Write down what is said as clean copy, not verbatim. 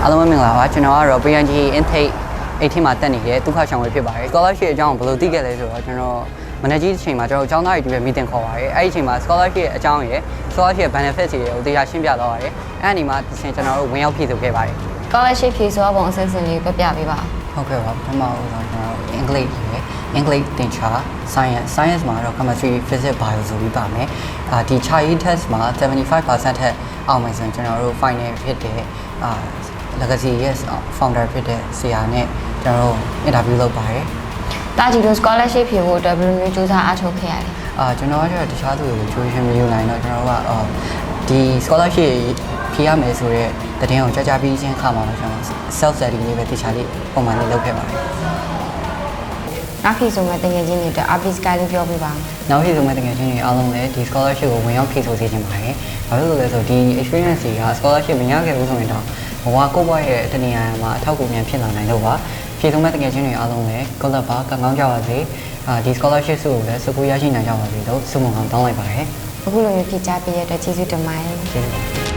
အားလုံးပဲမင်္ဂလာပါကျွန်တော်ကတော့ PNG intake 18မှာတက်နေတဲ့ဒုက္ခဆောင်ဝေးဖြစ်ပါတယ် scholarship အကြောင်းကိုဘယ်လိုသိခဲ့လဲဆိုတော့ကျွန်တော်မနေ့ကြီးအချိန်မှာကျွန်တော်အကြောင်းသားတွေတွေ့ပြီး meeting ခေါ်ပါတယ်အဲ့ဒီအချိန်မှာ scholarship အကြောင်းရယ် scholarship benefits တွေကိုတရားရှင်းပြသွားပါတယ်အဲ့ဒီမှာကျွန်တော်တို့ဝင်ရောက်ဖြည့်ဆို့ခဲ့ပါတယ် scholarship ဖြည့်ဆိုပုံအစင်းလေးပြပြပေးပါ ဟုတ်ကဲ့ပါပထမဦးဆုံးကျွန်တော် English ရယ် English သင်ချာ Science မှာတော့ Chemistry Physics Bio ဆိုပြီးပါမယ်ဒီ CHA test မှာ 75% ထက်အောင်မယ်ဆိုရင်ကျွန်တော်တို့ final ဖြစ်တဲ့Legacy yes founder ဖြစ်တဲ့ဆရာနဲ့ကျွန်တော်တို့ interview လုပ်ပါတယ်တာကြီးတို့ scholarship ဖြည့်ဖို့အတွက်ဘယ်လိုမျိုးစူးစမ်းအားထုတ်ခဲ့ရလဲကျွန်တော်ကတော့တခြားသူတွေကို tuition မယူနိုင်တော့ကျွန်တော်တို့ကဒီ scholarship ဖြည့်ရမယ်ဆိုတော့တည်င်းကိုကြာပြီးချင်းခါမှာတော့ကျွန်တော် self study လေးပဲတခြားလေးပုံမှန်လေးလုပ်ခဲ့ပါတယ်နောက်ဖြည့်ဆိုမဲ့တကယ်ချင်းတွေအတွက် API Sky လေးပြောပြပါနောက်ဖြည့်ဆိုမဲ့တကယ်ချင်းတွေအားလုံးလည်းဒီ scholarship ကိုဝင်ရောက်ဖြည့်ဆိုစေချင်ပါတယ်ဘာလို့လဲဆိုတော့ဒီ experience တွေက scholarship မရခဲ့ဘူးဆိုရင်တော့ဘဝကိုယ့်ဘဝရဲ့တနေရာမှာအထောက်အကူများဖြစ်လာနိုင်လို့ပါဖြည့်ဆိုမဲ့တကယ်ချင်းတွေအားလုံးလည်းကောလပ်ပါကောင်းကြပါစေဒီ scholarship စုကိုလည်းစုကိုရရှိနိုင်ကြပါစေလို့ဆုမွန်ကောင်းတောင်းလိုက်ပါတယ်အခုလိုမျိုးဖြည့်ချပေးရတဲ့ကျေးဇူးတင်ပါတယ်ကျေးဇူးပါ